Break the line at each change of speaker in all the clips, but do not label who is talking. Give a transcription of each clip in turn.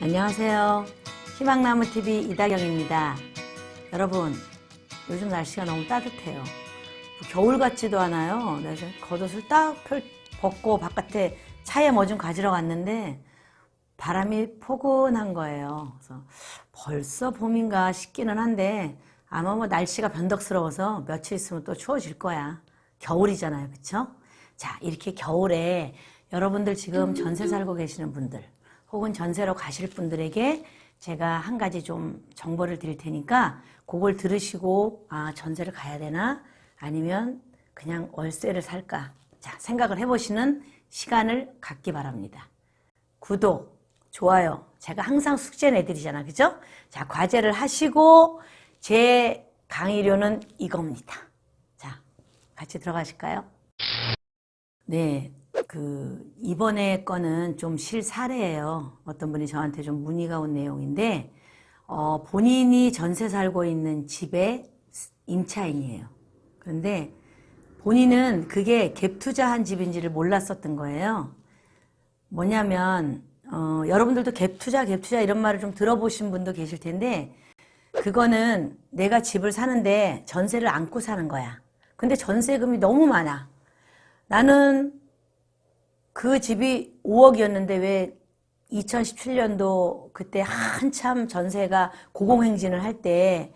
안녕하세요. 희망나무TV 이다경입니다. 여러분, 요즘 날씨가 너무 따뜻해요. 겨울 같지도 않아요. 그래서 겉옷을 딱 벗고 바깥에 차에 뭐 좀 가지러 갔는데 바람이 포근한 거예요. 그래서 벌써 봄인가 싶기는 한데 아마 뭐 날씨가 변덕스러워서 며칠 있으면 또 추워질 거야. 겨울이잖아요. 그쵸? 자, 이렇게 겨울에 여러분들 지금 전세 살고 계시는 분들 혹은 전세로 가실 분들에게 제가 한 가지 좀 정보를 드릴 테니까 그걸 들으시고 아, 전세를 가야 되나 아니면 그냥 월세를 살까 자, 생각을 해보시는 시간을 갖기 바랍니다. 구독, 좋아요. 제가 항상 숙제 내드리잖아. 그죠? 자, 과제를 하시고 제 강의료는 이겁니다. 자, 같이 들어가실까요? 네. 이번에 거는 좀 실사례예요. 어떤 분이 저한테 좀 문의가 온 내용인데, 본인이 전세 살고 있는 집의 임차인이에요. 그런데 본인은 그게 갭 투자한 집인지를 몰랐었던 거예요. 뭐냐면, 여러분들도 갭 투자 이런 말을 좀 들어보신 분도 계실 텐데, 그거는 내가 집을 사는데 전세를 안고 사는 거야. 근데 전세금이 너무 많아. 나는 그 집이 5억이었는데 왜 2017년도 그때 한참 전세가 고공행진을 할 때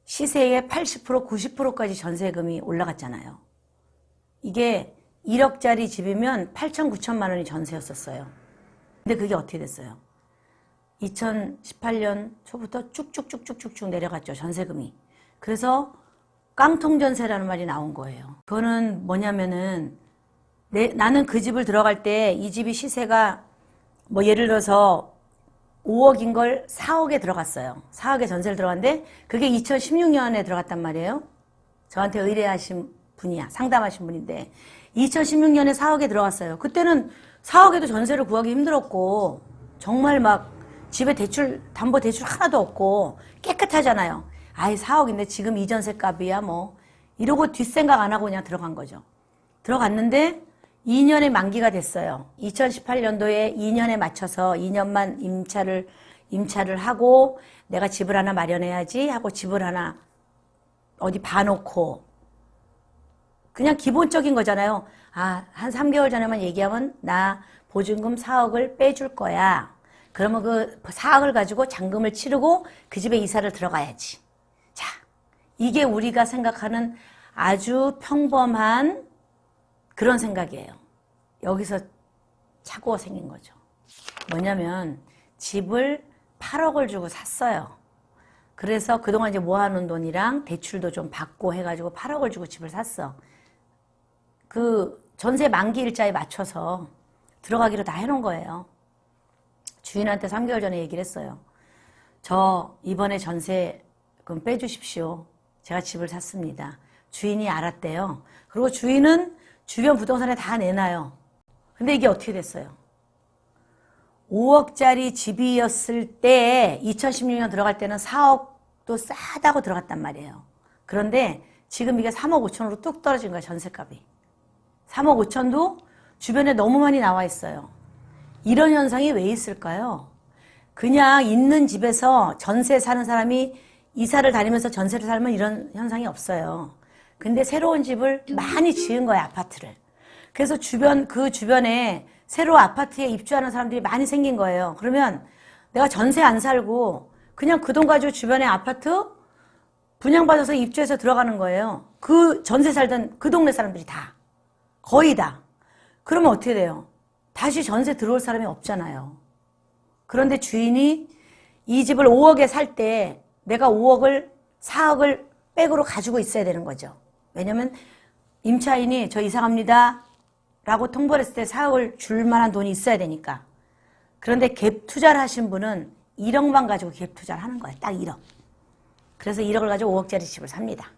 시세의 80%, 90%까지 전세금이 올라갔잖아요. 이게 1억짜리 집이면 8천, 9천만 원이 전세였었어요. 근데 그게 어떻게 됐어요? 2018년 초부터 쭉쭉쭉쭉쭉 내려갔죠, 전세금이. 그래서 깡통전세라는 말이 나온 거예요. 그거는 뭐냐면은 나는 그 집을 들어갈 때 이 집이 시세가 뭐 예를 들어서 5억인 걸 4억에 들어갔어요. 4억에 전세를 들어갔는데 그게 2016년에 들어갔단 말이에요. 저한테 의뢰하신 분이야. 상담하신 분인데 2016년에 4억에 들어갔어요. 그때는 4억에도 전세를 구하기 힘들었고 정말 막 집에 대출, 담보 대출 하나도 없고 깨끗하잖아요. 아이 4억인데 지금 이전세 값이야 뭐 이러고 뒷생각 안 하고 그냥 들어간 거죠. 들어갔는데 2년의 만기가 됐어요. 2018년도에 2년에 맞춰서 2년만 임차를 하고 내가 집을 하나 마련해야지 하고 집을 하나 어디 봐놓고 그냥 기본적인 거잖아요. 아, 한 3개월 전에만 얘기하면 나 보증금 4억을 빼줄 거야. 그러면 그 4억을 가지고 잔금을 치르고 그 집에 이사를 들어가야지. 자, 이게 우리가 생각하는 아주 평범한 그런 생각이에요. 여기서 착오가 생긴 거죠. 뭐냐면 집을 8억을 주고 샀어요. 그래서 그동안 이제 모아놓은 돈이랑 대출도 좀 받고 해가지고 8억을 주고 집을 샀어. 그 전세 만기 일자에 맞춰서 들어가기로 다 해놓은 거예요. 주인한테 3개월 전에 얘기를 했어요. 저 이번에 전세금 빼주십시오. 제가 집을 샀습니다. 주인이 알았대요. 그리고 주인은 주변 부동산에 다 내놔요. 근데 이게 어떻게 됐어요? 5억짜리 집이었을 때 2016년 들어갈 때는 4억도 싸다고 들어갔단 말이에요. 그런데 지금 이게 3억 5천으로 뚝 떨어진 거야, 전세값이. 3억 5천도 주변에 너무 많이 나와 있어요. 이런 현상이 왜 있을까요? 그냥 있는 집에서 전세 사는 사람이 이사를 다니면서 전세를 살면 이런 현상이 없어요. 근데 새로운 집을 많이 지은 거야, 아파트를. 그래서 그 주변에 새로 아파트에 입주하는 사람들이 많이 생긴 거예요. 그러면 내가 전세 안 살고 그냥 그 돈 가지고 주변에 아파트 분양받아서 입주해서 들어가는 거예요. 그 전세 살던 그 동네 사람들이 다. 거의 다. 그러면 어떻게 돼요? 다시 전세 들어올 사람이 없잖아요. 그런데 주인이 이 집을 5억에 살 때 내가 5억을 4억을 백으로 가지고 있어야 되는 거죠. 왜냐면 임차인이 저 이사 갑니다 라고 통보를 했을 때 4억을 줄 만한 돈이 있어야 되니까. 그런데 갭 투자를 하신 분은 1억만 가지고 갭 투자를 하는 거예요. 딱 1억. 그래서 1억을 가지고 5억짜리 집을 삽니다.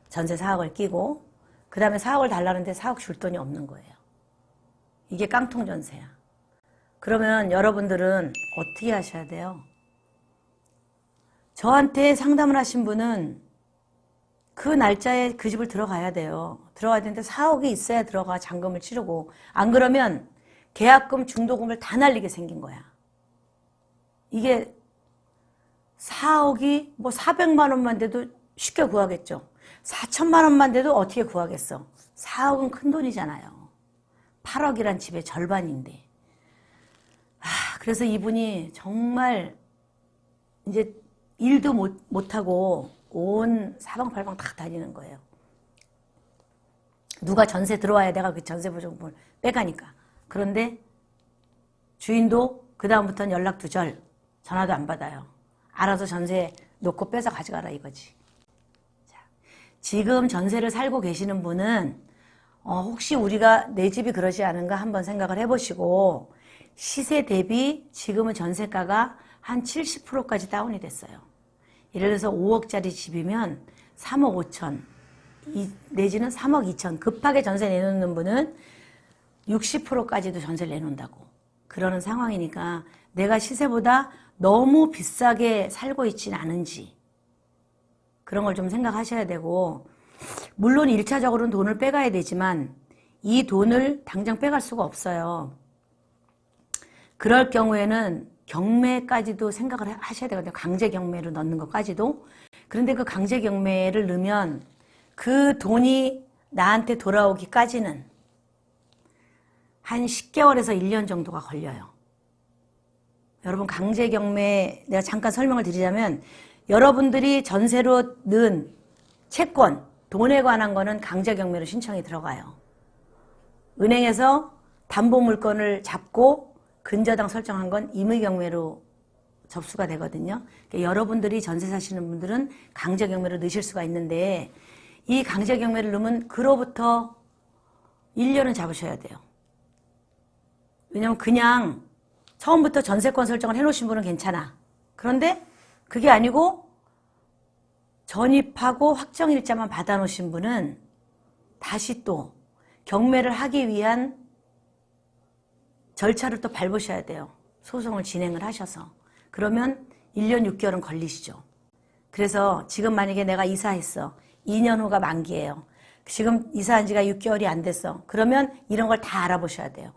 전세 4억을 끼고 그 다음에 4억을 달라는데 4억 줄 돈이 없는 거예요. 이게 깡통 전세야. 그러면 여러분들은 어떻게 하셔야 돼요? 저한테 상담을 하신 분은 그 날짜에 그 집을 들어가야 돼요. 들어가야 되는데 4억이 있어야 들어가 잔금을 치르고 안 그러면 계약금 중도금을 다 날리게 생긴 거야. 이게 4억이 뭐 400만 원만 돼도 쉽게 구하겠죠. 4천만 원만 돼도 어떻게 구하겠어. 4억은 큰 돈이잖아요. 8억이란 집의 절반인데. 그래서 이분이 정말 이제 일도 못하고 온 사방팔방 다 다니는 거예요. 누가 전세 들어와야 내가 그 전세 보증금을 빼가니까. 그런데 주인도 그 다음부터는 연락 두절, 전화도 안 받아요. 알아서 전세 놓고 뺏어 가져가라 이거지. 자, 지금 전세를 살고 계시는 분은 혹시 우리가 내 집이 그러지 않은가 한번 생각을 해보시고, 시세 대비 지금은 전세가가 한 70%까지 다운이 됐어요. 예를 들어서 5억짜리 집이면 3억 5천 내지는 3억 2천, 급하게 전세 내놓는 분은 60%까지도 전세를 내놓는다고. 그러는 상황이니까 내가 시세보다 너무 비싸게 살고 있지는 않은지 그런 걸 좀 생각하셔야 되고, 물론 1차적으로는 돈을 빼가야 되지만 이 돈을 당장 빼갈 수가 없어요. 그럴 경우에는 경매까지도 생각을 하셔야 되거든요. 강제 경매로 넣는 것까지도. 그런데 그 강제 경매를 넣으면 그 돈이 나한테 돌아오기까지는 한 10개월에서 1년 정도가 걸려요. 여러분, 강제 경매 내가 잠깐 설명을 드리자면, 여러분들이 전세로 넣은 채권, 돈에 관한 거는 강제 경매로 신청이 들어가요. 은행에서 담보 물건을 잡고 근저당 설정한 건 임의 경매로 접수가 되거든요. 그러니까 여러분들이 전세 사시는 분들은 강제 경매로 넣으실 수가 있는데, 이 강제 경매를 넣으면 그로부터 1년은 잡으셔야 돼요. 왜냐면 그냥 처음부터 전세권 설정을 해놓으신 분은 괜찮아. 그런데 그게 아니고 전입하고 확정일자만 받아놓으신 분은 다시 또 경매를 하기 위한 절차를 또 밟으셔야 돼요. 소송을 진행을 하셔서. 그러면 1년 6개월은 걸리시죠. 그래서 지금 만약에 내가 이사했어. 2년 후가 만기예요. 지금 이사한 지가 6개월이 안 됐어. 그러면 이런 걸 다 알아보셔야 돼요.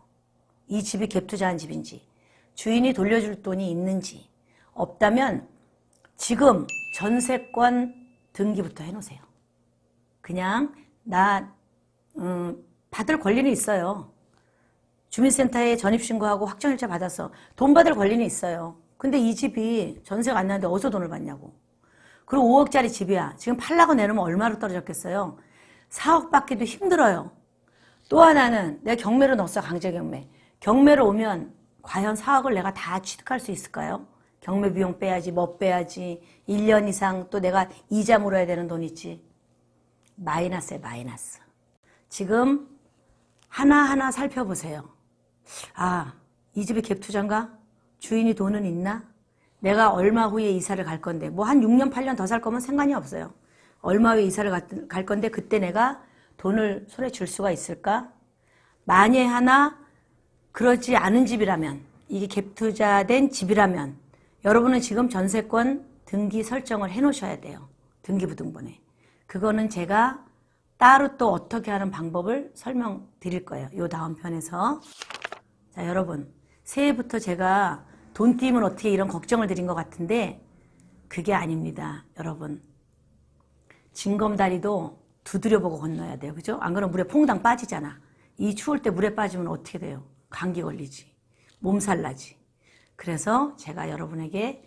이 집이 갭 투자한 집인지, 주인이 돌려줄 돈이 있는지, 없다면 지금 전세권 등기부터 해놓으세요. 그냥 받을 권리는 있어요. 주민센터에 전입신고하고 확정일자 받았어. 돈 받을 권리는 있어요. 근데 이 집이 전세가 안 나는데 어디서 돈을 받냐고. 그리고 5억짜리 집이야. 지금 팔라고 내놓으면 얼마로 떨어졌겠어요? 4억 받기도 힘들어요. 또 하나는 내가 경매로 넣었어. 강제 경매. 경매로 오면 과연 4억을 내가 다 취득할 수 있을까요? 경매 비용 빼야지, 뭐 빼야지, 1년 이상 또 내가 이자 물어야 되는 돈 있지. 마이너스에 마이너스. 지금 하나하나 살펴보세요. 이 집이 갭 투자인가? 주인이 돈은 있나? 내가 얼마 후에 이사를 갈 건데, 뭐 한 6년, 8년 더 살 거면 상관이 없어요. 얼마 후에 이사를 갈 건데 그때 내가 돈을 손에 줄 수가 있을까? 만에 하나 그러지 않은 집이라면, 이게 갭 투자된 집이라면 여러분은 지금 전세권 등기 설정을 해놓으셔야 돼요. 등기부등본에. 그거는 제가 따로 또 어떻게 하는 방법을 설명드릴 거예요. 요 다음 편에서. 자, 여러분, 새해부터 제가 돈 띄면 어떻게 이런 걱정을 드린 것 같은데 그게 아닙니다. 여러분, 징검다리도 두드려보고 건너야 돼요. 그죠? 안 그러면 물에 퐁당 빠지잖아. 이 추울 때 물에 빠지면 어떻게 돼요? 감기 걸리지. 몸살 나지. 그래서 제가 여러분에게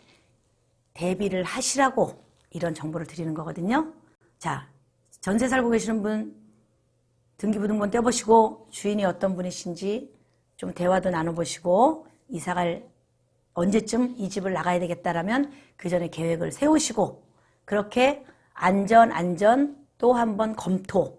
대비를 하시라고 이런 정보를 드리는 거거든요. 자, 전세 살고 계시는 분 등기부등본 떼보시고 주인이 어떤 분이신지 좀 대화도 나눠보시고 이사갈 언제쯤 이 집을 나가야 되겠다라면 그 전에 계획을 세우시고 그렇게 안전 또 한번 검토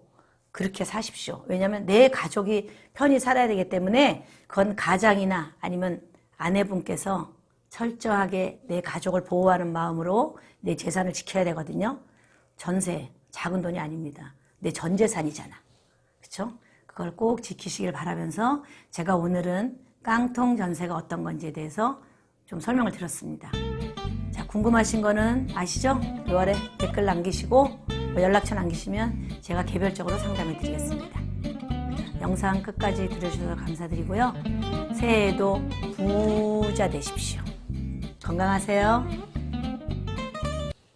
그렇게 사십시오. 왜냐하면 내 가족이 편히 살아야 되기 때문에 그건 가장이나 아니면 아내분께서 철저하게 내 가족을 보호하는 마음으로 내 재산을 지켜야 되거든요. 전세 작은 돈이 아닙니다. 내 전 재산이잖아. 그렇죠? 그걸 꼭 지키시길 바라면서 제가 오늘은 깡통 전세가 어떤 건지에 대해서 좀 설명을 드렸습니다. 자, 궁금하신 거는 아시죠? 6월에 댓글 남기시고 연락처 남기시면 제가 개별적으로 상담해 드리겠습니다. 영상 끝까지 들어주셔서 감사드리고요. 새해에도 부자 되십시오. 건강하세요.